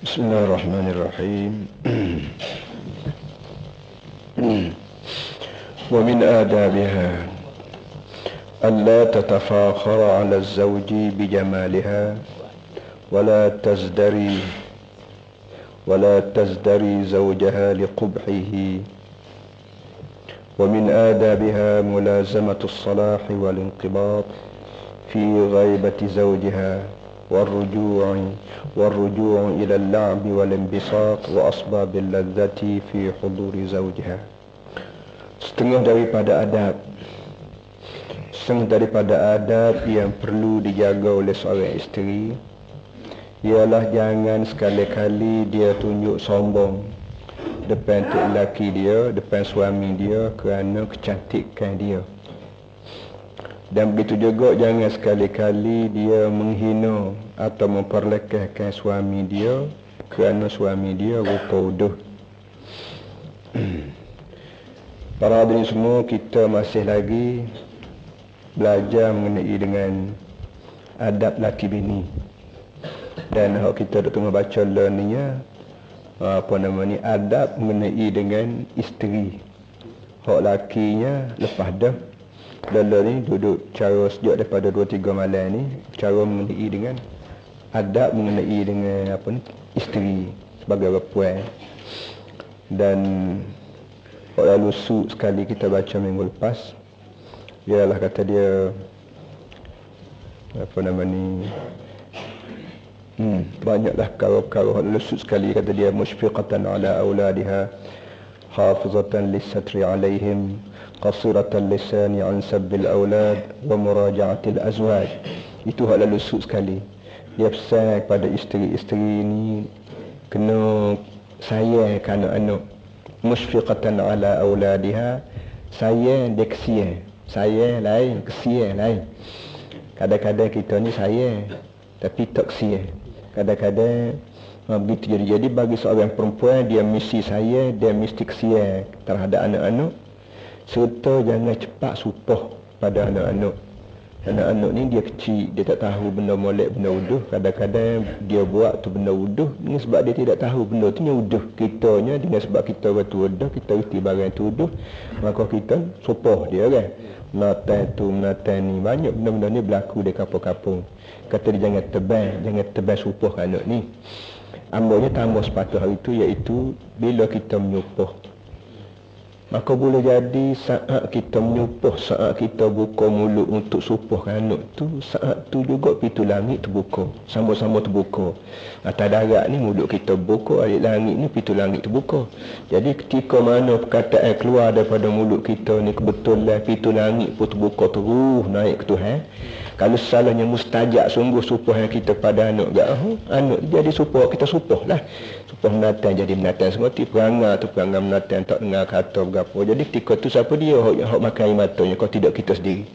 Bismillahirrahmanirrahim. ومن آدابها ألا تتفاخر على الزوج بجمالها ولا تزدري زوجها لقبحه. ومن آدابها ملازمة الصلاح والانقباض في غيبة زوجها والرجوع إلى اللعب والانبساط وأسباب اللذة في حضور زوجها. Setengah daripada adab yang perlu dijaga oleh seorang isteri ialah jangan sekali-kali dia tunjuk sombong depan tok lelaki dia, depan suami dia kerana kecantikan dia. Dan begitu juga jangan sekali-kali dia menghina atau memperlekehkan suami dia kerana suami dia rupa uduh. Para hadirin semua, kita masih lagi belajar mengenai dengan adab laki bini. Dan kita dah tengah baca learningnya, adab mengenai dengan isteri. Hak lakinya lepas dah ni duduk cara sejak daripada 2-3 malam ni, cara mengenai dengan adab mengenai dengan isteri sebagai perempuan. Dan lalu sekali kita baca minggu lepas, ialah kata dia banyaklah perkara-perkara lusuk sekali. Kata dia mushfiqatan ala auladiha, hafizatan lis-satri alaihim, qasiratan lisani an sabbil aulad wa muraja'atil azwaj. Itu hal lusuk sekali. Dia pesan kepada isteri-isteri ini kena sayang anak-anak. Mushfiqatan ala auladiha, sayang dia kesian. Sayang lain, kesian lain. Kadang-kadang kita ni sayang tapi tak kesian. Kadang-kadang begitu jadi bagi seorang perempuan, dia mesti sayang, dia mesti kesian terhadap anak-anak, serta jangan cepat supoh pada anak-anak. Anak-anak ni dia kecil, dia tak tahu benda molek, benda uduh. Kadang-kadang dia buat tu benda uduh dengan sebab dia tidak tahu benda tu yang uduh. Kitanya dengan sebab kita betul uduh, kita reti barang tu uduh, maka kita supoh dia kan. Menatan ni, banyak benda-benda ni berlaku di kampung-kampung. Kata dia jangan tebang supoh anak ni. Ambilnya tambah sepatah hari itu, iaitu bila kita menyupoh, maka boleh jadi saat kita menyupoh, saat kita buka mulut untuk supoh anak tu, saat tu juga pintu langit terbuka, sama-sama terbuka. Atas darat ni mulut kita buka, air langit ni pintu langit terbuka. Jadi ketika mana perkataan keluar daripada mulut kita ni kebetulan pintu langit pun terbuka terus naik ke Tuhan. Kalau salahnya mustajab sungguh supoh yang kita pada anak anak jadi supoh, kita supoh lah. Supoh menatan jadi menatan semua. Perangai tu perangai menatan, tak dengar kata berapa. Jadi ketika tu siapa dia hok makan air matanya, kalau tidak kita sendiri.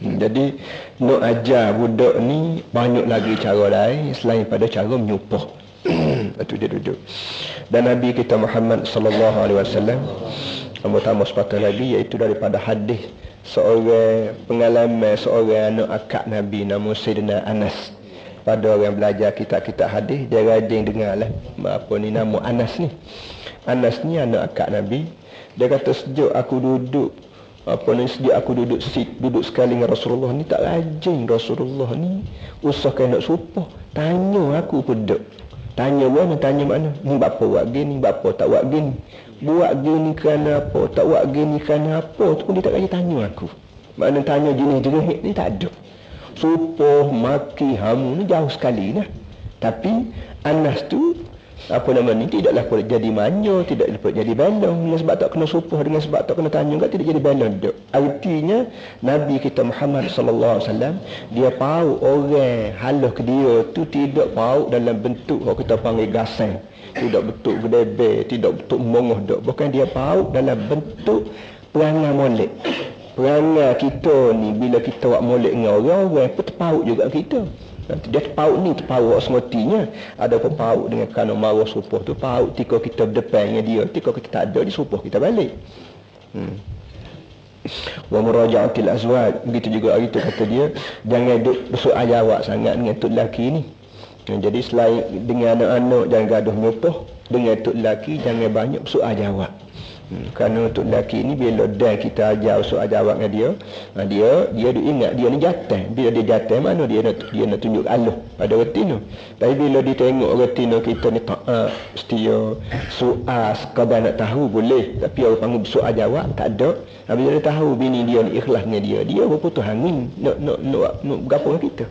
Jadi nak ajar budak ni banyak lagi cara lain selain pada cara menyupoh. Itu dia duduk. Dan Nabi kita Muhammad sallallahu alaihi wasallam tambah sepatah lagi, iaitu daripada hadis seorang pengalaman seorang anak akak Nabi nama Sayyidina Anas. Pada orang belajar kitab-kitab hadis, dia rajin dengarlah nama Anas ni. Anas ni anak akak Nabi. Dia kata sejak aku duduk duduk sekali dengan Rasulullah ni, tak rajin Rasulullah ni usahakan nak supoh, tanya aku pedek. Tanya mana? Ni bapa buat gini, bapa tak buat gini. Buat gini kerana apa, tak buat gini kerana apa, tu pun dia tak rajin tanya aku. Maknanya tanya jenis-jenis ni tak ada. Supoh, maki, hamu ni jauh sekali lah. Tapi Anas tu tidaklah jadi manja, tidak dapat jadi balong dengan sebab tak kena supoh, dengan sebab tak kena tanya enggak, tidak jadi balong dak. Artinya Nabi kita Muhammad sallallahu alaihi wasallam dia tahu orang halah ke dia tu tidak tahu dalam bentuk yang kita panggil gasan, tidak bentuk gedebe, tidak bentuk mongoh dak. Bukan dia tahu dalam bentuk perangai molek. Perangai kita ni bila kita buat molek dengan orang pun terpaut juga kita. Dia terpaut ni, terpaut semotinya. Ada pun paut dengan kerana marah supoh tu, paut ketika kita berdepan dengan dia, ketika kita tak ada, dia supoh kita balik. Wa muraja'atil azwaj, begitu juga hari tu kata dia, jangan duk bersoal jawab sangat dengan tok lelaki ni. Jadi selain dengan anak-anak jangan gaduh nyopoh, dengan tok lelaki jangan banyak soal jawab. Kerana untuk lelaki ni bila dah kita ajar soal jawab dengan dia, dia ingat dia ni jatah. Bila dia jatah mana dia nak tunjuk aluh pada reti tu. Tapi bila dia tengok reti kita ni setia soal sekadar nak tahu boleh, tapi orang panggil soal jawab tak ada. Bila dia tahu bini dia ni ikhlasnya dia berputus angin nak bergabung dengan kita.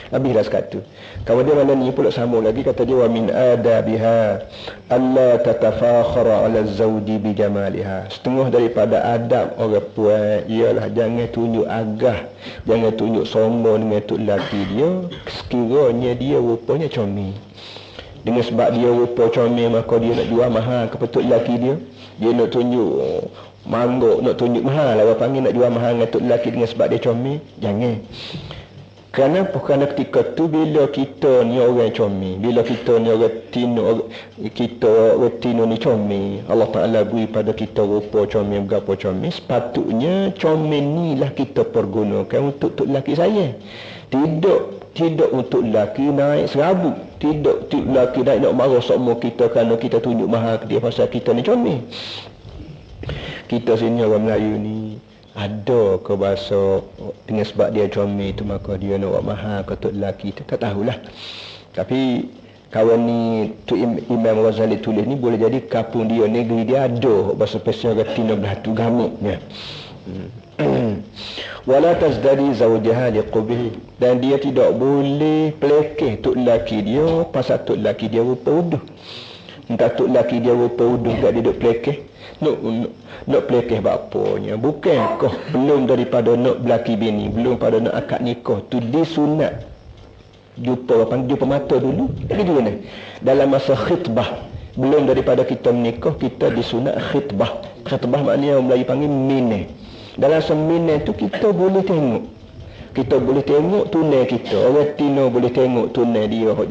Habis dah sekat tu. Kemudian mana ni pula sambung lagi, kata dia wa min adabiha alla tatafakhara ala zawji bi jamaliha. Setengah daripada adab orang puan ialah jangan tunjuk agah, jangan tunjuk sombong dengan tok lelaki dia sekiranya dia rupanya comel. Dengan sebab dia rupa comel maka dia nak jual mahal kepada tok lelaki dia. Dia nak tunjuk mangguk, nak tunjuk mahal, orang panggil nak jual mahal dengan tok lelaki dengan sebab dia comel. Jangan. Kenapa? Kerana ketika tu bila kita ni orang comel, bila kita ni orang tino, kita orang tino ni comel, Allah Ta'ala beri pada kita rupa comel, berapa comel, sepatutnya comel ni lah kita pergunakan untuk lelaki saya. Tidak untuk lelaki naik serabut. Tidak lelaki naik nak marah semua kita kerana kita tunjuk mahal ke dia pasal kita ni comel. Kita sini orang Melayu ni ada ke bahasa dengan sebab dia comel tu maka dia nak buat mahal ke tok lelaki tu, tak tahulah. Tapi kawan ni tu Imam Ghazali tulis ni boleh jadi kampung dia, negeri dia ada bahasa spesial retina belah tu gamuknya. Wala tazdadi zawjaha liqubih, dan dia tidak boleh pelekeh tok lelaki dia pasal tok lelaki dia rupa uduh. Entah tok lelaki dia rupa uduh tak dia duk pelekeh. Nak pelekeh bapanya, bukan kau belum daripada nak belaki bini, belum pada nak akad nikah tu disunat jumpa mata dulu. Jadi gimana? Dalam masa khitbah, belum daripada kita menikah, kita disunat khitbah. Khitbah maknanya orang Melayu panggil mineh. Dalam semine tu kita boleh tengok. Kita boleh tengok tunai kita. Orang tino boleh tengok tunai dia. Hak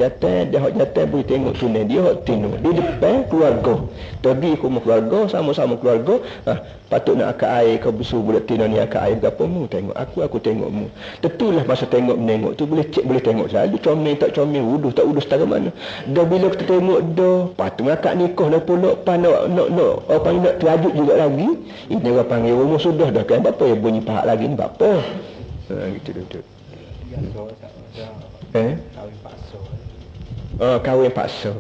jatah boleh tengok tunai dia. Hak tino di depan keluarga. Pergi ke rumah keluarga, sama-sama keluarga. Patut nak akak air kau bersuruh budak tino ni akak air berapa mu tengok aku tengokmu. Tentulah masa tengok menengok tu boleh cek, boleh tengok selalu comel tak comel, wuduh tak wuduh setara mana. Dah bila kita tengok dah patut akak nikah dah pula pan nak apa panggil nak terajut juga lagi. Ini orang panggil rumah sudah dah kan, apa yang bunyi pahat lagi ni apa? Gitu duduk. Kahwin paksa. Kahwin paksa.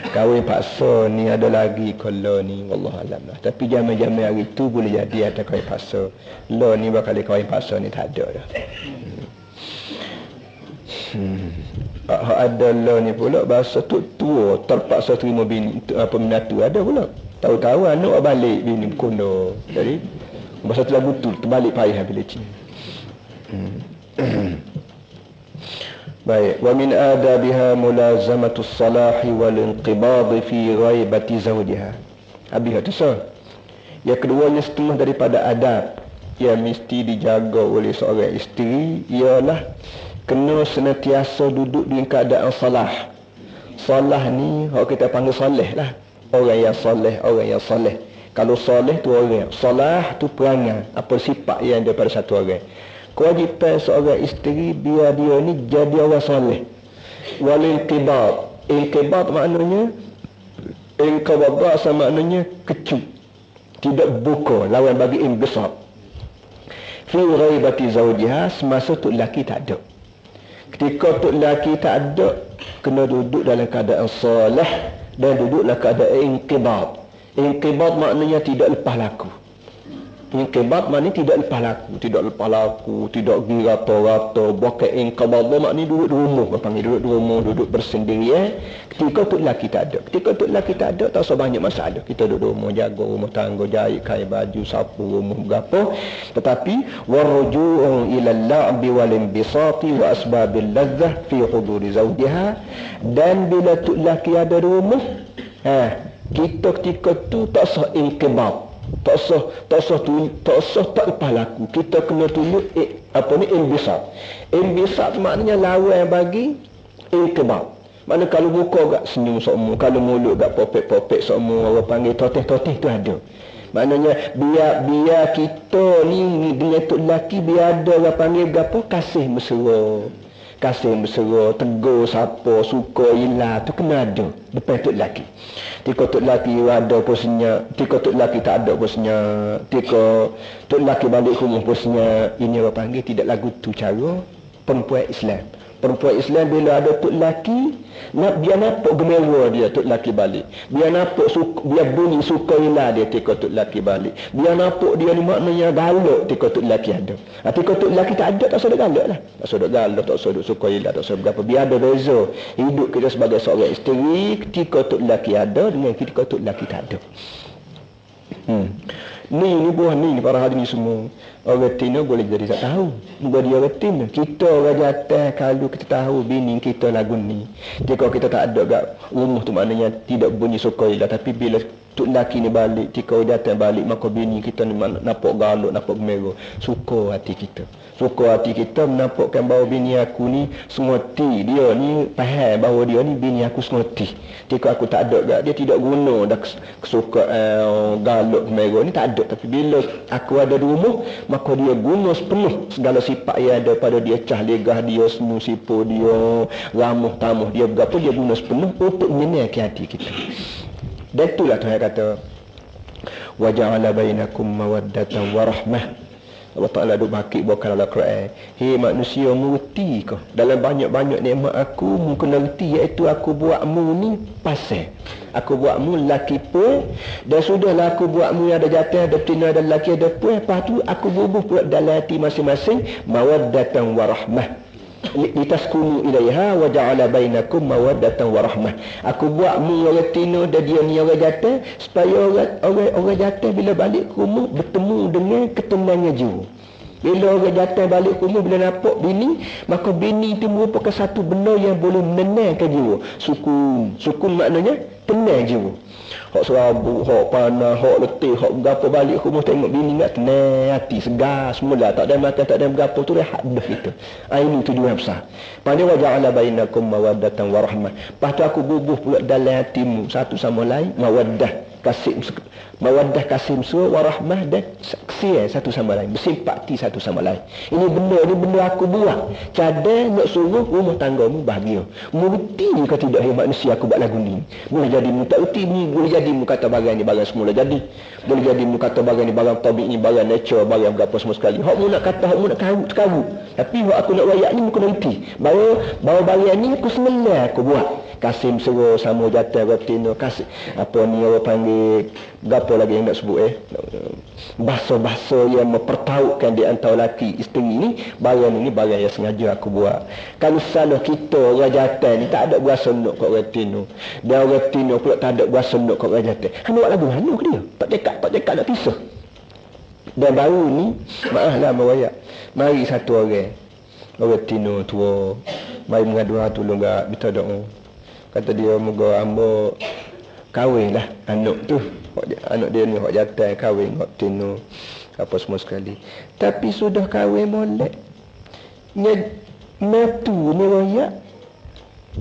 Kahwin paksa ni ada lagi kalau ni wallahualam lah. Tapi zaman-zaman hari tu boleh jadi ada kahwin paksa. Lo ni bakal kahwin paksa ni tak ada dah. Ada lo ni pula bahasa tu tua terpaksa terima bini menatu ada pula. Tahu-tahu anak balik bini kono. Jadi bahasa tu lagu tu terbalik payah bila cik. Baik, wa min adabiha mulazamatu salahi wal inqibad fi ghaibati zawjiha. Habis tu so. Yang keduanya setengah daripada adab yang mesti dijaga oleh seorang isteri ialah kena senantiasa duduk di keadaan salah. Salah ni hak kita panggil soleh lah. Orang yang soleh. Kalau soleh tu orang, salah tu perangai, apa sifat yang daripada satu orang. Kewajipan seorang isteri biar dia ni jadi orang soleh. Wal inqibat maknanya inqibad sama maknanya kecut. Tidak buka, lawan bagi inbisat. Fi ghaibati zawjiha, semasa tu lelaki tak ada. Ketika tu lelaki tak ada, kena duduk dalam keadaan soleh dan duduk dalam keadaan inqibad. Inqibat maknanya tidak lepas laku. Inqibat maknanya tidak lepas laku, tidak pergi rata-rata. Bukan inqibat maknanya duduk di rumah, panggil duduk di rumah, duduk bersendirian. Ketika tu lelaki tak ada. Tak usah banyak masalah. Kita duduk di rumah, jaga rumah tangga, jahit kain baju, sapu rumah berapa. Tetapi warruju'u ila al-la'bi wal inbisati wa asbabil ladzah fi huduri zawjiha. Dan bila tu lelaki ada di rumah, kita ketika tu tak sah inqibad, tak sah tak lepas laku. Kita kena tunjuk inbisat maknanya lawan bagi inqibad. Mana kalau muka agak senyum semua, kalau mulut agak popek semua, orang panggil toteh tu ada. Maknanya biar kita ni dengan tok lelaki biar ada orang panggil gapo kasih mesra. kasih mesra, tegur siapa, suka ilah tu kena ada depan tok lelaki. Tika tok lelaki ada posnya, tika tok lelaki tak ada posnya, tika tok lelaki balik rumah posnya. Ini orang panggil tidak lagu tu cara perempuan Islam. Perempuan Islam bila ada tok lelaki, dia nampak gemera dia tok lelaki balik. Dia nampak dia bunyi sukaila dia tika tok lelaki balik. Dia nampak dia ni maknanya galak tika tok lelaki ada. Tika tok lelaki tak ada, tak sedar galak lah. Tak sedar galak, tak sedar sukaila, tak sedar berapa. Biar ada beza hidup kita sebagai seorang isteri ketika tok lelaki ada dengan ketika tok lelaki tak ada. Ni buah ni para hadirin semua. Orang Tino boleh jadi tak tahu. Bagi orang Tino, kita orang jatah kalau kita tahu bini kita lagu ni. Jika kita tak ada kat rumah tu maknanya tidak bunyi sukaila, tapi bila tok lelaki ni balik, jika orang jatah balik, maka bini kita ni nampak galak, nampak gemera, suka hati kita. Suka hati kita menampakkan bahawa bini aku ni sengoti. Dia ni faham bahawa dia ni bini aku sengoti. Jika aku tak ada kat dia, tidak guna dah kesukaan galak gemera ni tak ada. Tapi bila aku ada di rumah, maka dia guna sepenuh segala sifat yang ada pada dia, cah legah dia, senu sipo dia, ramuh tamuh dia, berapa dia guna sepenuh untuk menyenangkan hati kita. Dan itulah Tuhan kata, wa ja'ala bainakum mawaddatan wa rahmah. Allah Ta'ala duk bakit bukan dalam Quran. Hei manusia, mengerti kau dalam banyak-banyak nikmat aku, mu kena reti, iaitu aku buatmu ni pasal. Aku buatmu lelaki pun, dan sudahlah aku buatmu yang ada jatah, ada betina, ada lelaki, ada pun. Lepas tu aku bubuh pula dalam hati masing-masing mawaddatan wa rahmah. Litaskunu ilaiha wa ja'ala bainakum mawaddatan wa rahmah. Aku buatmu orang tino dan dia ni orang jatah, supaya orang jatah bila balik ke rumah bertemu dengan ketenangan jiwa. Bila orang jatah balik ke rumah, bila nampak bini, maka bini itu merupakan satu benda yang boleh menenangkan jiwa. Sukun maknanya tenang jiwa. Hak serabut, hak panas, hak letih, hak berapa balik rumah tengok bini nak tenang hati, segar semula, tak ada makan, tak ada berapa, tu rehat dah kita. Ini tujuan besar. Pada wa ja'ala bainakum mawaddatan wa rahmah. Lepas tu aku bubuh pula dalam hatimu satu sama lain mawaddah, kasih mesra, wa rahmah, dan kesian satu sama lain, bersimpati satu sama lain. Ini benda aku buat cadang nak suruh rumah tanggamu bahagia. Mengerti ke tidak, hai manusia, aku buat lagu ni. Boleh jadi mu tak erti ni, boleh jadi mu kata barang ni barang semula jadi, boleh jadi mu kata barang ni barang tabi'i, barang nature, barang berapa semua sekali. Hak mu nak kata, hak mu nak karu, tapi hak aku nak wayak ni mu kena erti bahawa barang ni aku sengaja aku buat. Kasih mesra sama jatah betina, kasih apa ni orang panggil gapo lagi yang nak sebut bahasa-bahasa yang mempertautkan di antara lelaki isteri ni, barang ini barang yang sengaja aku buat. Kalau salah kita orang jatah ni tak ada berasa nak kat orang tino, dan orang tino pula tak ada berasa nak kat orang jatah, hang buat lagu mana ke dia? Tak cekak nak pisah. Dan baru ni maaflah mewayak, mari satu orang tino tua mari mengadu tolong gak minta doa. Kata dia, moga hamba kahwin lah anak tu, anak dia ni hak jatah kahwin hak tino apa semua sekali. Tapi sudah kahwin molek menatu ni royak,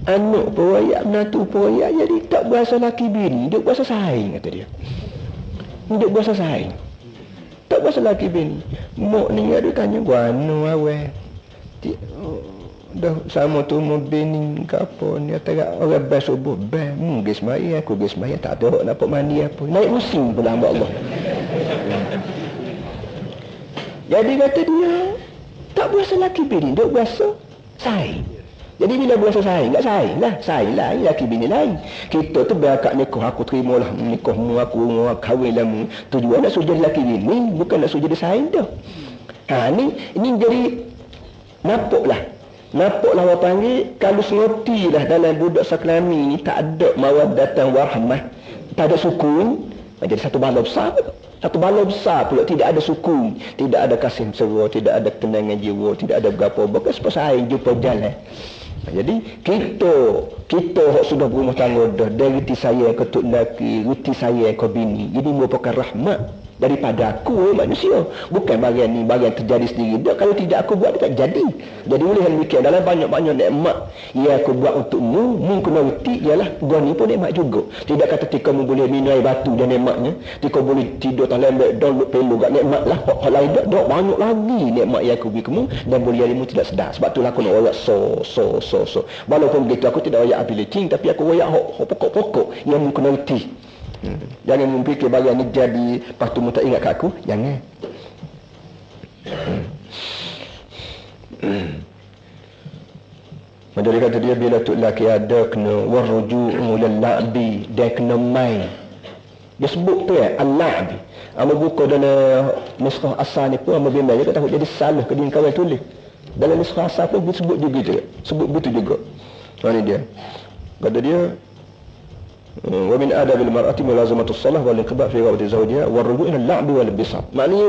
anak pun royak, menatu pun royak, jadi tak berasa laki bini, dia berasa saing. Kata dia, dia berasa saing, tak berasa laki bini. Mak ni ada tanya guano awal dah sama tu mau bini ke apa ni, kata orang bas subuh bas ges mai aku ges mai tak ada nak mandi apa, naik musim pula hamba Allah. Jadi kata dia tak berasa laki bini, dia berasa saing. Jadi bila berasa saing, tak saing lah, saing lain, laki bini lain. Kita tu berakad nikah, aku terima lah nikahmu, aku kahwin lah mu, tujuan nak suruh jadi laki bini, bukan nak suruh jadi saing dah. Ini jadi Nampaklah orang panggil, kalau sengotilah dalam budak saklami ni tak ada mawaddatan warahmah, tak ada sukun, jadi satu bala besar pula, tidak ada sukun, tidak ada kasih mesra, tidak ada ketenangan jiwa, tidak ada berapa bekas pesaing jumpa jalan. Jadi kita hak sudah berumah tangga dah, dari reti saya ke tok lelaki, reti saya ke bini, ini merupakan rahmat. daripada aku manusia. Bukan bagian ni bagian terjadi sendiri dah. Kalau tidak aku buat dia tak jadi. Jadi oleh hal demikian dalam banyak-banyak nikmat yang aku buat untukmu, mu kena reti ialah gua ni pun nikmat juga. Tidak kata tika mu boleh minum air batu dan nikmatnya, tika boleh tidur tak lembek download pelu gak nikmat lah. Hak lain dak banyak lagi nikmat yang aku beri kamu dan boleh mu tidak sedar. Sebab itulah aku nak royak so. Walaupun begitu aku tidak royak ability, tapi aku royak hak pokok-pokok yang mu kena reti. Jangan memfikir bagian ni jadi lepas tu mu tak ingat kat aku. Jangan. Jadi kata dia bila tu laki ada kena waruju'u lal-la'bi, dia kena main. Dia sebut tu al-la'bi. Amba buka dalam nuskah asal ni pun amba bimbang juga takut jadi salah ke dia kawan tulis. Dalam nuskah asal pun disebut juga. Sebut begitu juga. Ni dia. Kata dia wa min adabil mar'ati mulazamatus salah wal inqibah fi ghawati zawjiha war ruju' ila al-la'bi wal bisar. Maknanya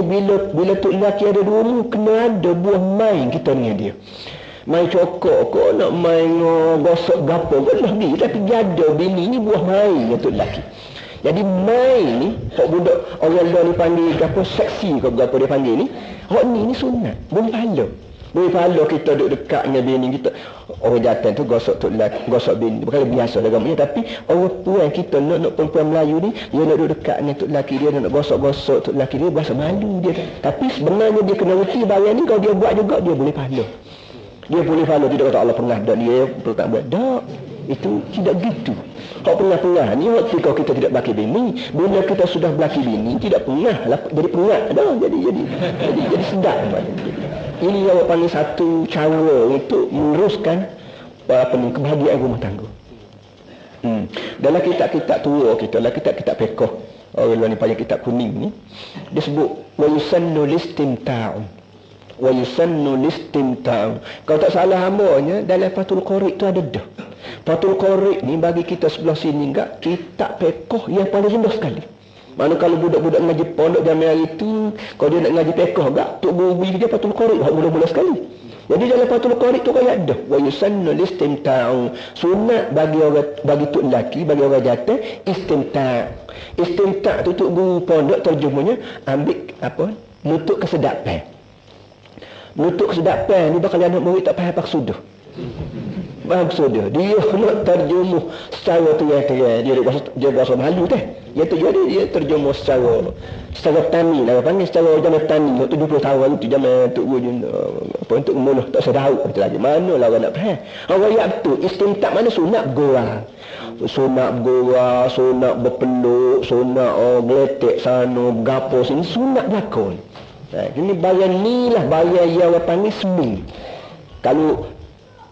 bila tu lelaki ada dua mu kena ada buah main kita dengan dia. Main cokok kau nak main gosok gapo kan lah ni, tapi ada bini ni buah main tu lelaki. Jadi main ni hak budak orang luar ni panggil gapo seksi ke gapo dia panggil ni. Hak ni sunat. Boleh pahala. Boleh pahala kita duduk dekat dengan bini kita. Orang jantan tu gosok tu lelaki, gosok bini. Bukan biasa dalam dia, tapi orang puan kita nak perempuan Melayu ni, dia nak duduk dekat dengan tu lelaki dia, nak gosok-gosok tu lelaki dia, berasa malu dia. Tapi sebenarnya dia kena reti barang ni, kalau dia buat juga dia boleh pahala. Dia boleh pahala. Tidak kata Allah pernah dak dia tak buat dak. Itu tidak gitu. Kau pernah ni waktu kau kita tidak berlaki bini, bila kita sudah berlaki bini tidak pernah jadi pengat dah, jadi sedap. Ini yang panggil satu cara untuk meneruskan kebahagiaan rumah tangga. Dalam kitab-kitab tua kita, dalam kitab-kitab fiqh, orang ni panggil kitab kuning ni, dia sebut wa yusannu listimta'u. Wa yusannu listimta'u. Kalau tak salah hambanya dalam Fathul Qari tu ada dah. Fathul Qari ni bagi kita sebelah sini enggak kitab fiqh yang paling rendah sekali. Mana kalau budak-budak ngaji pondok zaman hari tu, kalau dia nak ngaji fiqh enggak, tok guru dia Fathul Qari mula-mula sekali. Jadi dalam Fathul Qari tu kayak dah wa yusannu listimta'u. Sunat bagi tok lelaki, bagi orang jantan istimta'. Istimta' tu tok guru pondok terjemahnya ambil apa? Nutuk kesedapan. Nutuk kesedapan ni bakal anak murid tak faham maksud dah. Maksudnya dia nak terjemuh secara terang-terang. Dia bahasa malu teh. Dia terjemuh secara tani lah panggil secara zaman tani 70 tahun tu zaman tu apa untuk mula tak sedau macam lagi. Manalah orang nak faham. Orang yang tu istimta mana sunat gora. Sunat berpeluk, sunat geletek sana, gapo sini sunat berlakon. Ini bayan ni lah bayan yang panggil semi. Kalau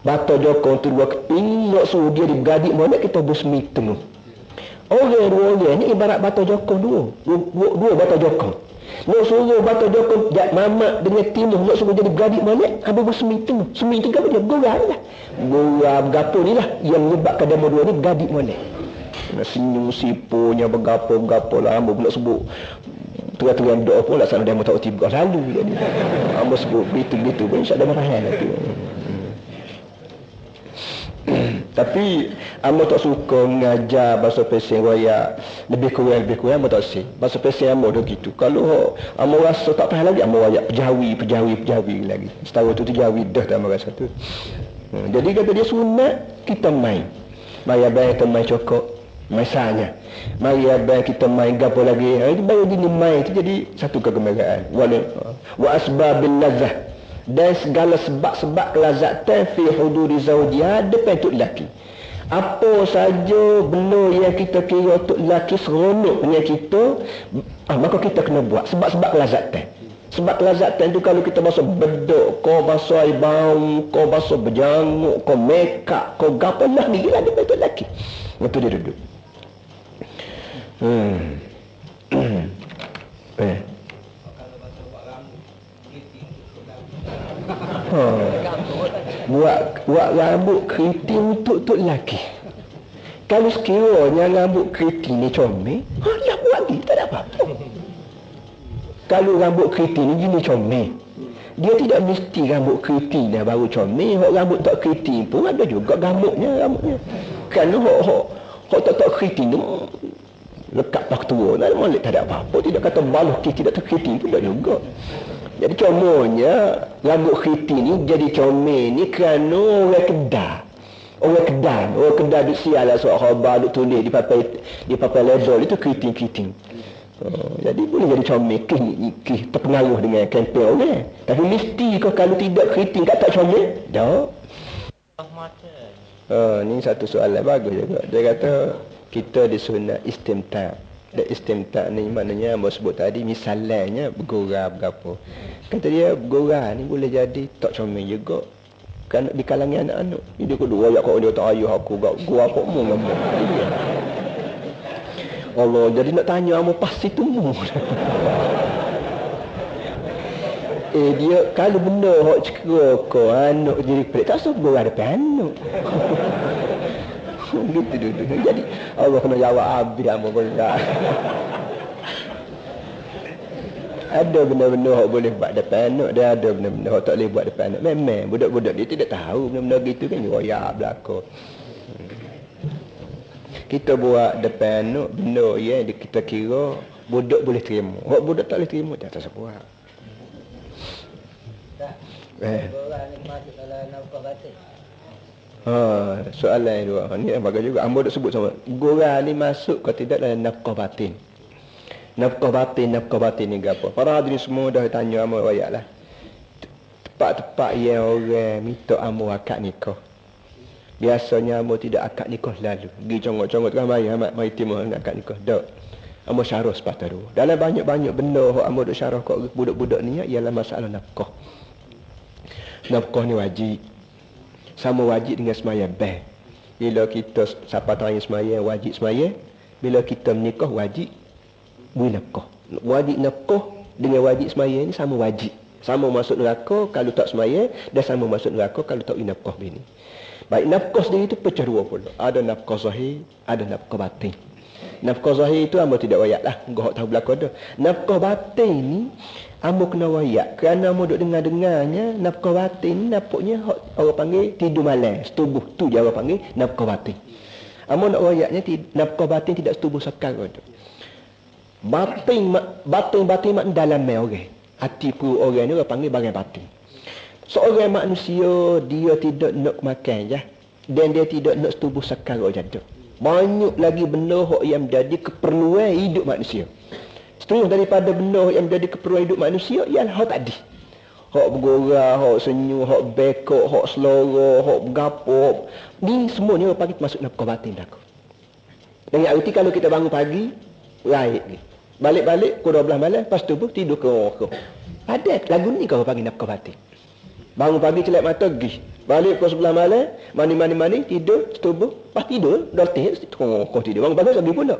bata jokong tu dua keping, nak suruh dia digadik mana kita bersemi tengah. Orang ni ibarat bata jokong dua bata jokong. Nak suruh bata jokong mamak dengan timur, nak suruh dia digadik mana, habis bersemi tengah. Semi tu apa dia? Gora lah. Gora gapo ni lah yang menyebabkan demo dua ni gadik mana. Nak senyum sipunya bergapo lah, hamba pula sebut. Tuan-tuan doa pun laksana demo tak tiba lalu jadi. Hamba sebut begitu pun insya-Allah marah tu. Tapi amba tak suka mengajar bahasa Pesing royak lebih kurang amba tak sih. Bahasa Pesing amba dah gitu. Kalau amba rasa tak faham lagi amba royak pejawi lagi. Setahu tu jawi dah dah amba rasa tu. Jadi kata dia sunat kita main. Bayar kita main cokok. Misalnya, mari abang kita main gapo lagi. Baru gini main tu jadi satu kegembiraan. Wa asbabil ladzah. Dan segala sebab-sebab kelazatan fi huduri zawjiha depan tok lelaki. Apa saja benda yang kita kira tok lelaki seronok dengan kita, maka kita kena buat sebab-sebab kelazatan. Sebab kelazatan tu kalau kita basuh bedok, kau basuh air bau, kau basuh berjanguk, kau make up, kau gapo lah ni gila depan tok lelaki. Waktu dia duduk. Buat rambut keriting untuk lelaki. Kalau sekiranya rambut keriting ni comel, lah buat lagi, tak ada apa-apa. Kalau rambut keriting ni jenis comel, dia tidak mesti rambut keriting dah baru comel. Rambut tak keriting pun ada juga rambutnya. Kerana hok tak keriting tu lekat pak tua nak molek tak ada apa-apa, tidak kata baluh tidak terkhiting pun tak juga. Jadi comonya rambut khiting ni jadi comel ni kerana orang kedai duk sial lah surat khabar duk tulis di papai label itu khiting. Jadi boleh jadi comel kih terpengaruh dengan kempen orang. Tapi mesti kalau tidak khiting tak comel dak. Ni satu soalan bagus juga. Dia kata kita disuruh istimta'. Dan istimta' ni maknanya Amba sebut tadi misalnya bergurau berapa. Kata dia bergurau ni boleh jadi tak comel juga. Kan di kalangan anak-anak. Dia kedua ayat kau dia tak ayuh aku gua apa mu ngamu. Allah jadi nak tanya amo pasti tu mu. Dia kalau benda hok cekera ko anak jadi pelik tak sebut ada anak. Gitu duduk. Jadi Allah kena jawab habis amo benda. Ada benda-benda hok boleh buat depan anak, dia ada benda-benda hok tak boleh buat depan anak. Memang budak-budak dia tidak tahu benda-benda gitu kan royak belaka. Kita buat depan anak benda yang kita kira budak boleh terima. Hok budak tak boleh terima tak usah buat. Soalan yang dua. Ni yang bagus juga. Amba dah sebut sama. Gurau ni masuk ke tidak dalam nafkah batin. Nafkah batin ni apa? Para hadirin semua dah tanya amba ayat lah. Tepat-tepat yang orang minta amba akad nikah. Biasanya amba tidak akad nikah lalu. Pergi congok-congok kan mari timur akad nikah. Tak. Amba syarah sepatah dua. Dalam banyak-banyak benda yang amba duk syarah kat budak-budak ni ialah masalah nafkah. Nafkah ni wajib. Sama wajib dengan sembahyang beh. Bila kita siapa tanya sembahyang wajib sembahyang, bila kita menikah wajib beri nafkah. Wajib nafkah dengan wajib sembahyang ni sama wajib. Sama masuk neraka kalau tak sembahyang dan sama masuk neraka kalau tak beri nafkah bini. Baik nafkah sendiri itu pecah dua pula. Ada nafkah zahir, ada nafkah batin. Nafkah zahir itu amba tidak wayak lah. Engkau tahu belakang dah. Nafkah batin ni amba kena wayak. Kerana amba duk dengar-dengarnya nafkah batin nampaknya orang panggil tidur malam, setubuh. Tu je orang panggil nafkah batin. Amba nak wayaknya nafkah batin tidak setubuh sekarang tu. Batin mak dalam orang. Hati perut orang ni orang panggil bagian batin. Seorang manusia dia tidak nak makan je dan dia tidak nak setubuh sekarang je. Banyak lagi benda yang menjadi keperluan hidup manusia. Setengah daripada benda yang menjadi keperluan hidup manusia ialah hak tadi. Hak bergorah, hak senyum, hak bekok, hak selora, hak bergapo. Ni semuanya pagi masuk nafkah batin aku. Dengan arti kalau kita bangun pagi, raih ni. Balik-balik pukul 12 malam, lepas tu tidur ke rokok. Ada lagu ni kau panggil nafkah batin. Bangun pagi celak mata pergi. Balik pukul 11 malam, mandi, tidur, setubuh, pas tidur, dah kau tidur. Bangun pagi lagi pula.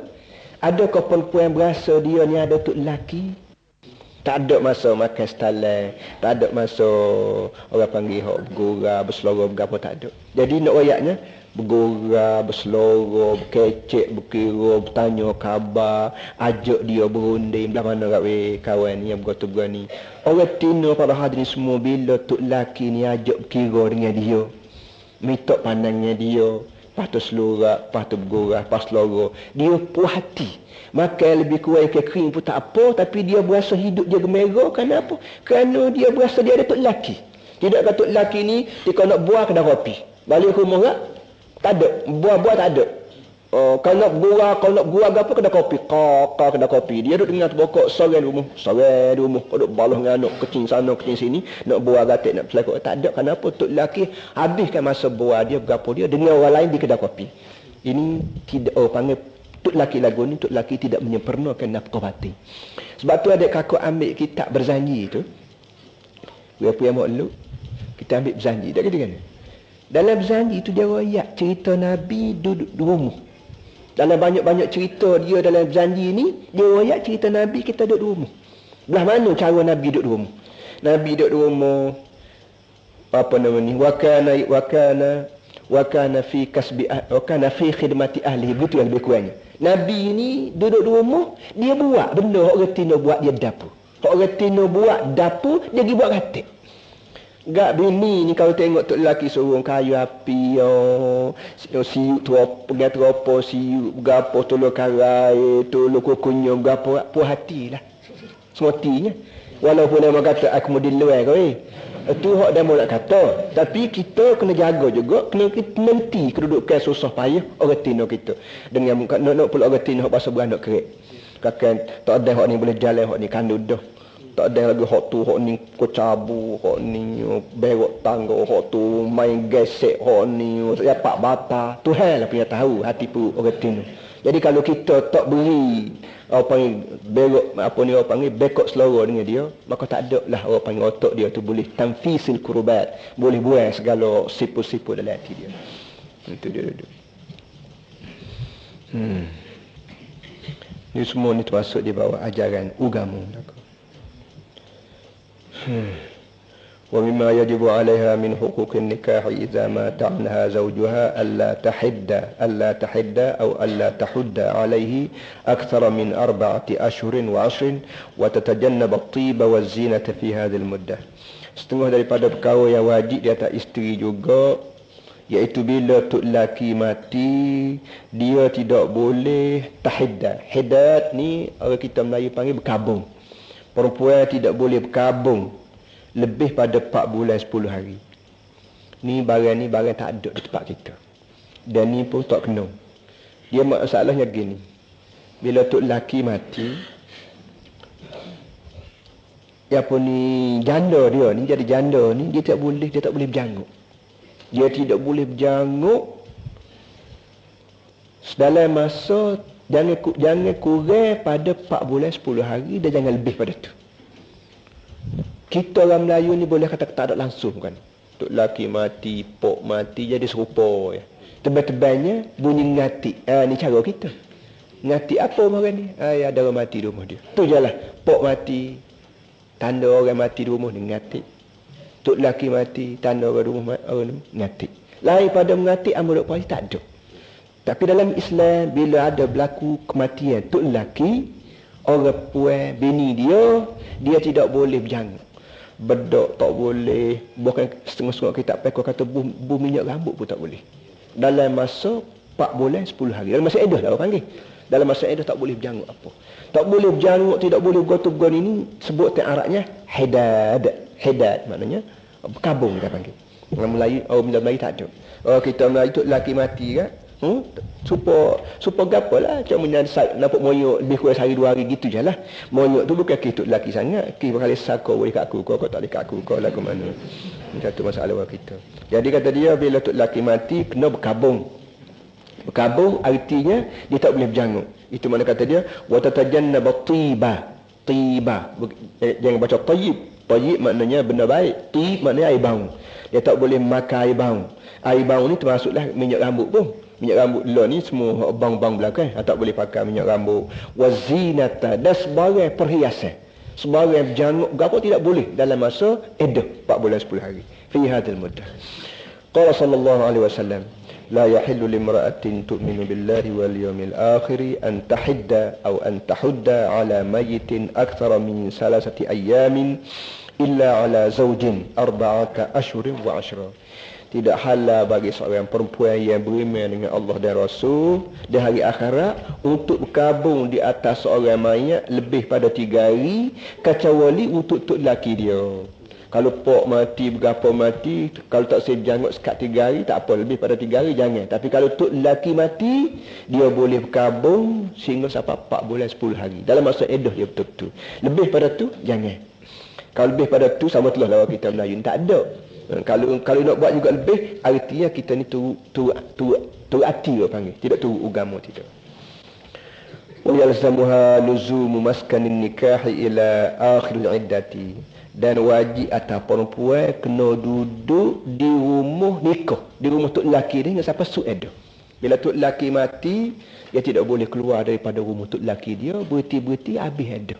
Adakah perempuan berasa dia ni ada tok lelaki? Tak ada masa makan setalan, tak ada masa orang panggil hok bergurau, berselora, berapa tak ada. Jadi nak wayaknya bergurau, berselora, berkecek, berkira, bertanya khabar, ajak dia berunding belah mana kawan ni yang bergota ni. Orang Tino para hadirin semua bila tok lelaki ni ajak berkira dengan dia, minta pandangnya dia, lepas tu selura, lepas tu bergurau, lepas selora, dia puas hati. Makan lebih kurang ke kering pun tak apa, tapi dia berasa hidup dia gembira. Kenapa? Kerana dia berasa dia ada tok lelaki. Tidak kata tok lelaki ni dia nak buah kedai kopi. Balik rumah tak ada, buah-buah tak ada. Kalau nak gurau apa kedai kopi, kakak kedai kopi. Dia duduk dengar terbokok sorang di rumah. Kau duduk balah dengan anak kecil sana kecil sini, nak buah gatik nak selakuk. Tak ada. Kenapa tok lelaki habiskan masa buah dia berapa dia dengan orang lain di kedai kopi. Ini tidak panggil tok lelaki lagu ni, tok lelaki tidak menyempurnakan nafkah batin. Sebab tu adik kakak ambil kitab berzanji tu. Berapa yang maklum? Kita ambil berzanji. Tak kata kan? Dalam berzanji tu dia royak cerita Nabi duduk di rumah. Dalam banyak-banyak cerita dia dalam berzanji ni, dia royak cerita Nabi kita duduk di rumah. Belah mana cara Nabi duduk di rumah? Nabi duduk di rumah apa nama ni? Wa kana fi khidmati ahli. Begitu yang lebih kurangnya. Nabi ni duduk di rumah, dia buat benda orang Tino buat dia dapur. Orang Tino buat dapur, dia pergi buat katil. Gak bini ni kalau tengok tok lelaki seorang kayu api siu tu pegang teropo siu gapo tolong karai tolong kukunyong gapo puas hatilah. Semotinya. Walaupun dia kata aku mau di luar kau itu hak dia nak kata, tapi kita kena jaga juga, kena nanti kedudukan susah payah orang tino kita. Dengan nak pula orang tino hak pasal beranak kerek. Kakak tak ada hak ni boleh jalan hak ni kandu dah. Tak ada lagi hak tu, hak ni kocabu, hak ni berok tangga, hak tu main gesek, hak ni siapa bata. Tuhan lah punya tahu hati pu orang tino. Jadi kalau kita tak beri apa panggil berok apa ni orang panggil bekok selera dengan dia, maka tak ada lah orang panggil otak dia tu boleh tanfisil kurubat, boleh buang segala sipu-sipu dalam hati dia. Itu dia duduk. Ini semua ni termasuk di bawah ajaran agama. ومما يجب عليها من حقوق النكاح إذا مات عنها زوجها ألا تحد أو ألا تحد عليه أكثر من 4 أشهر وعشر وتتجنب الطيب والزينة في هذه المدة. Setengah daripada perkara yang wajib di atas isteri juga, iaitu bila tok lelaki mati dia tidak boleh tahiddah. Hidat ni orang kita Melayu panggil berkabung. Perempuan tidak boleh berkabung lebih pada 4 bulan 10 hari. Ni barang tak ada di tempat kita. Dan ni pun tak kena. Dia masalahnya gini. Bila tok lelaki mati, apa ni janda dia ni jadi janda ni dia tak boleh berjanguk. Dia tidak boleh berjanguk dalam masa jangan kurang pada 4 bulan 10 hari dan jangan lebih pada tu. Kita orang Melayu ni boleh kata tak ada langsung kan. Tok lelaki mati, pok mati jadi serupa ya. Tebal-tebalnya bunyi ngati. Ni cara kita. Ngati apa orang ni? Ada orang mati di rumah dia. Tu jelah. Pok mati, tanda orang mati di rumah ni ngati. Tok lelaki mati, tanda orang di rumah orang ngati. Lain pada mengati amal puasa tak ada. Tapi dalam Islam bila ada berlaku kematian tok lelaki, orang puan bini dia tidak boleh berjanguk. Bedok tak boleh, bukan setengah-setengah kita pakai kata bu minyak rambut pun tak boleh. Dalam masa 4 bulan 10 hari. Dalam masa iddah lah orang panggil. Dalam masa iddah tak boleh berjanguk apa. Tak boleh berjanguk, tidak boleh bergotu-gotu ini sebut Arabnya hidad maknanya berkabung kita panggil. Orang Melayu, orang Melayu tak ada. Kita Melayu tu lelaki mati kan. Supaya gapalah macam nampak moyok lebih kurang sehari 2 hari gitu je lah. Moyok tu bukan kita lelaki sangat. Kita bakal sako boleh kat aku, kau tak boleh kat aku, kau lah ke mana. Satu masalah orang kita. Jadi kata dia bila tu lelaki mati kena berkabung. Berkabung artinya dia tak boleh berjanguk. Itu mana kata dia wa tatajannaba tiba. Jangan baca tayyib. Tayyib maknanya benda baik. Tib maknanya air bau. Dia tak boleh makan air bau. Air bau ni termasuklah minyak rambut pun. Minyak rambut lah ni semua bang-bang belakang. Tak boleh pakai minyak rambut. Wazinata dan sebarang perhiasan. Sebarang berjanguk apa tidak boleh dalam masa iddah 4 bulan 10 hari. Fi hadil muddah. Qala sallallahu alaihi wasallam, la yahillu limra'atin tu'minu billahi wal yawmil akhir an tahidda aw an tahudda ala mayyitin akthara min 3 ayyamin illa ala zawjin 4 ashhurin wa 10. Tidak halal bagi seorang perempuan yang beriman dengan Allah dan Rasul di hari akhirat untuk berkabung di atas seorang mayat lebih pada 3 hari kecuali untuk lelaki dia. Kalau pok mati, berapa mati, kalau tak sejanggut sekat 3 hari tak apa, lebih pada 3 hari jangan. Tapi kalau tok lelaki mati, dia boleh berkabung sehingga sampai 4 bulan 10 hari. Dalam masa iddah dia betul-betul. Lebih pada tu jangan. Kalau lebih pada tu sama telah lawan kita Melayu tak ada. Kalau nak buat juga lebih, artinya kita ni tu hati orang panggil, tidak tu agama tidak. Wa yalzamuha luzumu maskanin nikahi ila akhiril iddati. Dan wajib atas perempuan kena duduk di rumah nikah, di rumah tok lelaki dia sampai sued. Bila tok lelaki mati, dia tidak boleh keluar daripada rumah tok lelaki dia, berhenti habis ada.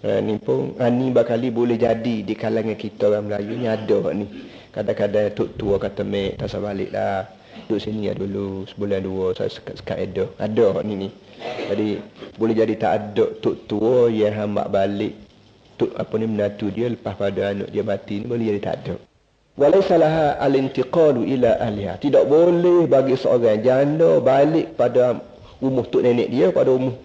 Ni pun ni bakali boleh jadi di kalangan kita orang Melayu ni ada ni. Kadang-kadang tok tua kata mek tak usah baliklah. Duduk sini ya dulu sebulan 2 saya sekat ada ni. Jadi boleh jadi tak ada tok tua yang hamba balik menantu dia lepas pada anak dia mati ni boleh jadi tak ada. Walaysa laha al-intiqalu ila ahliha. Tidak boleh bagi seorang janda balik pada rumah tok nenek dia, pada rumah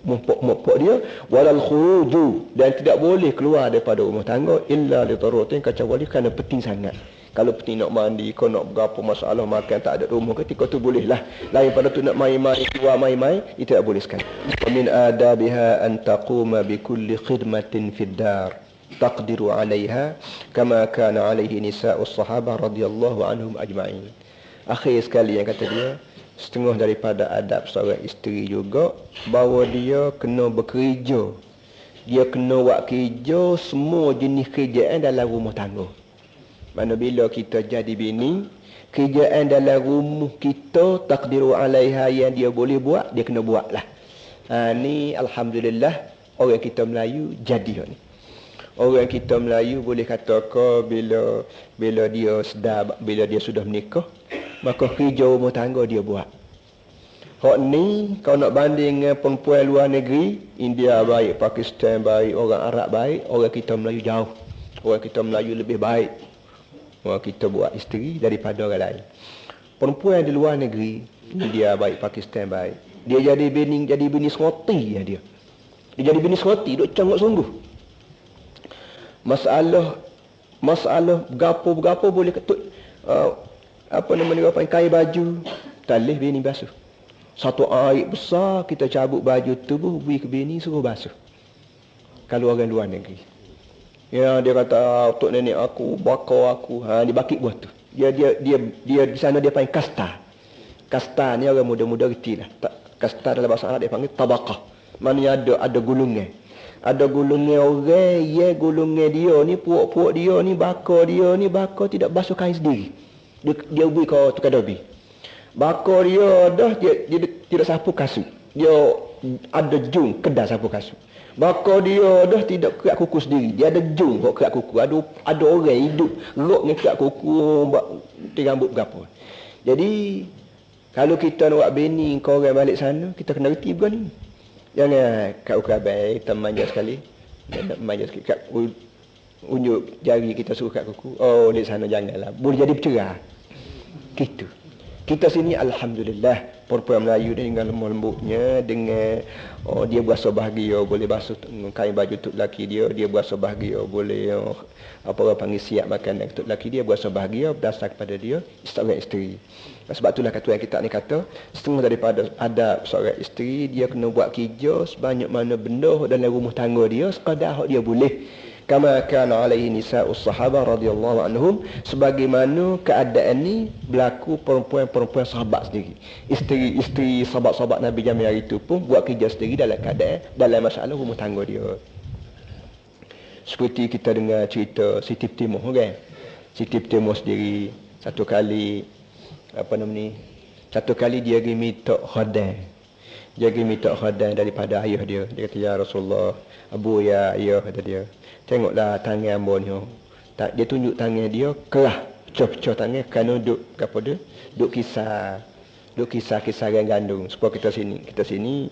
mak dia, walal khuruju, dan tidak boleh keluar daripada rumah tangga illa li daruratin, kecuali kerana penting sangat. Kalau penting nak mandi, kau nak berapa masalah makan tak ada rumah ketika tu bolehlah. Lain pada tu nak main-main, keluar main-main, itu tak boleh sekali. Wa min adabiha an taquma bi kulli khidmatin fid dar taqdiru 'alayha kama kana 'alayhi nisa'us sahabah radhiyallahu anhum ajma'in. Akhir sekali yang kata dia, setengah daripada adab seorang isteri juga bahawa dia kena bekerja. Dia kena buat kerja semua jenis kerjaan dalam rumah tangga. Mana bila kita jadi bini, kerjaan dalam rumah kita taqdiru 'alaiha yang dia boleh buat, dia kena buatlah. Ni alhamdulillah orang kita Melayu jadi ni. Orang kita Melayu boleh kata bila dia sudah menikah, maka kerja rumah tangga dia buat. Hak ni kau nak banding dengan perempuan luar negeri, India baik, Pakistan baik, orang Arab baik, orang kita Melayu jauh. Orang kita Melayu lebih baik. Orang kita buat isteri daripada orang lain. Perempuan di luar negeri, India baik, Pakistan baik, dia jadi bini seroti dia. Dia jadi bini seroti, duk cangok sungguh. Masalah gapo boleh ketut kain baju, talih bini basuh. Satu air besar kita cabut baju tubuh, beri ke bini suruh basuh. Kalau orang luar negeri, ya dia kata tok nenek aku, bakar aku, dia bakit buat tu. Dia di sana dia panggil kasta. Kasta ni orang muda-muda retilah. Kasta dalam bahasa Arab dia panggil tabaqah. Maknanya ada gulungan. Ada gulungan orang, gulungan dia ni, puak-puak dia ni, bakar tidak basuh kain sendiri. Dia beri ke tukar dobi. Bakar dia dah dia tidak sapu kasut. Dia ada jung kedai sapu kasut. Bakar dia dah tidak kerak kuku sendiri. Dia ada jung kok kerak kuku. Ada orang hidup rok dengan kerak kuku di rambut berapa. Jadi kalau kita nak buat bini kau orang balik sana, kita kena reti begini. Jangan kat ukarabai kita manja sekali. Nak manja sikit kat unjuk jari kita suruh kat kuku. Oh, di sana janganlah. Boleh jadi bercerah. Gitu. Kita sini alhamdulillah perempuan Melayu dengan lemah lembutnya, dengan dia berasa bahagia boleh basuh kain baju untuk lelaki dia berasa bahagia boleh apa orang panggil siap makan untuk lelaki dia berasa bahagia berdasar kepada dia seorang isteri. Sebab itulah kata yang kita ni kata setengah daripada adab seorang isteri, dia kena buat kerja sebanyak mana benda dalam rumah tangga dia sekadar hak dia boleh. Kama kana alaihi nisa'us sahabah radhiyallahu anhum, sebagaimana keadaan ni berlaku perempuan-perempuan sahabat sendiri. Isteri-isteri sahabat-sahabat Nabi zaman itu pun buat kerja sendiri dalam keadaan dalam masalah rumah tangga dia. Seperti kita dengar cerita Siti Timur kan. Siti Timur sendiri satu kali dia pergi minta khadan. Dia pergi minta khadan daripada ayah dia. Dia kata, ya Rasulullah, abu ya ayah, kata dia. Tengoklah tangan hamba ni. Dia tunjuk tangan dia kerah. Pecah-pecah tangan kerana duk kisah gandum. Supaya kita sini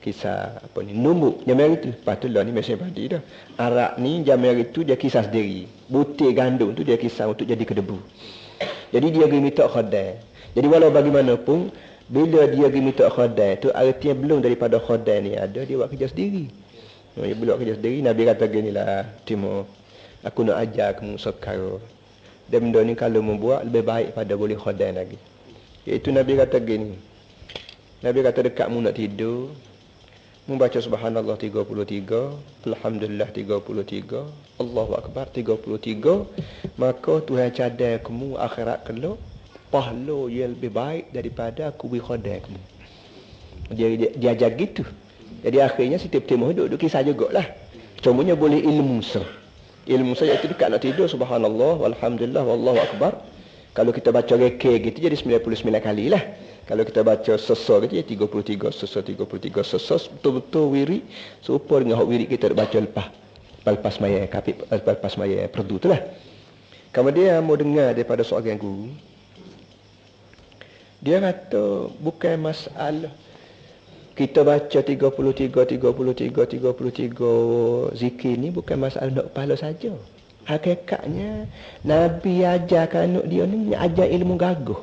kisah numbuk jamir itu. Patutlah ni mesin padi dah. Arak ni jamir itu dia kisah sendiri. Butir gandum tu dia kisah untuk jadi kedebu. Jadi dia pergi minta khadan. Jadi walau bagaimanapun bila dia pergi minta khadan tu artinya belum daripada khadan ni ada, dia buat kerja sendiri. Dia buat kerja sendiri. Nabi kata ginilah, Timur, aku nak ajar kamu sekarang. Dan benda ni kalau membuat lebih baik pada boleh khadan lagi. Iaitu Nabi kata gini. Nabi kata dekatmu nak tidur, membaca subhanallah 33, alhamdulillah 33, Allahu akbar 33, maka Tuhan cadang kamu akhirat kelak pahala yang lebih baik daripada aku beri khadan kamu. Dia ajar gitu. Jadi akhirnya setiap timur duduk kisah jugalah. Cumanya boleh ilmu sah. Ilmu sah iaitu dekat nak tidur subhanallah walhamdulillah wallahu akbar. Kalau kita baca reke gitu jadi 99 kali lah. Kalau kita baca sesa gitu ya 33 sesa betul-betul wirid serupa dengan hak wirid kita baca lepas maya kapit lepas maya perdu itulah. Kemudian mau dengar daripada seorang guru. Dia kata bukan masalah Kita baca 33 zikir ni bukan masalah nak kepala saja. Hakikatnya Nabi ajarkan anak dia ni ajar ilmu gagah.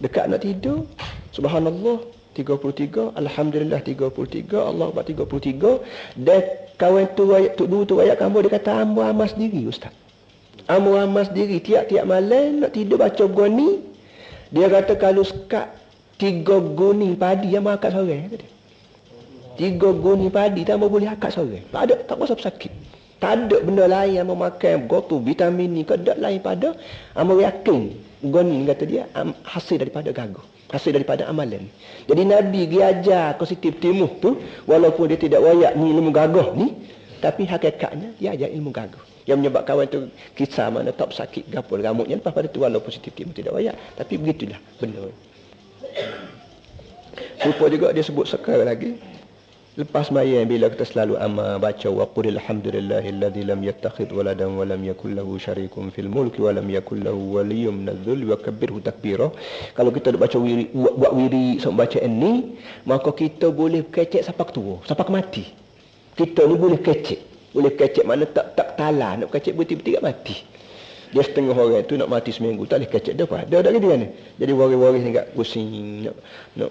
Dekat nak tidur, subhanallah 33, alhamdulillah 33, Allah Akbar 33. Dan kawan tu ayat tu dua tu ayat kamu dia kata ambo amas diri ustaz. Ambo amas diri tiap-tiap malam nak tidur baca goni. Dia kata kalau sekat 3 goni padi yang mau akak sore kata. 3 goni padi tambah boleh akak sore. Tak ada, tak rasa sakit. Tak ada benda lain yang memakan gotu vitamin ni kedak lain pada amal yakin. Goni kata dia hasil daripada gagah, hasil daripada amalan. Jadi Nabi dia ajar positif timuh tu walaupun dia tidak wayak ni ilmu gagah ni, tapi hakikatnya dia ajar ilmu gagah. Yang menyebabkan kawan tu kisah mana tak sakit gapo rambutnya lepas pada tu walaupun positif timuh tidak wayak, tapi begitulah benda. Rupa juga dia sebut sekali lagi lepas mayang bila kita selalu amal baca wa qul alhamdulillahilladzi lam yattakhidh waladan wa lam yakul lahu syarikun fil mulki wa lam yakul lahu waliyyun minadh-dhulli wa kabbirhu takbira. Kalau kita baca wiri buat wiri sampai baca ini, maka kita boleh kecek sampai tua, sampai mati. Kita ni boleh kecek mana tak tala nak kecek betul-betul mati. Dia setengah orang tu nak mati seminggu tak boleh kecek dah apa. Dah gitu kan. Jadi waris-waris ni kat pusing nak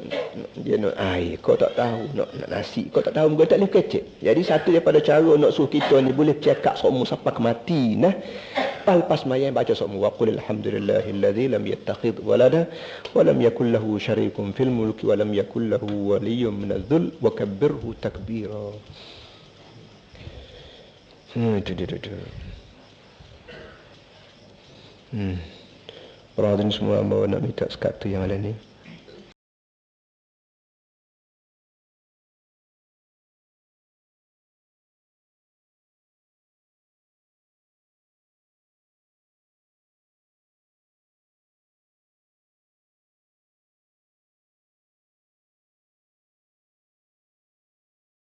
dia nak air kau tak tahu, nak nasi kau tak tahu, kau tak boleh kecek. Jadi satu daripada cara nak suruh kita ni boleh cekak semua sampai ke mati nah. Lepas mayang baca semua wa qul alhamdulillahilladzi lam yattakhidh walada wa lam yakul lahu syarikun fil mulki wa lam yakul lahu waliyyun minadh-dhull wa kabbirhu takbira. Orang semua mau nak minta sekat tu yang lain ni.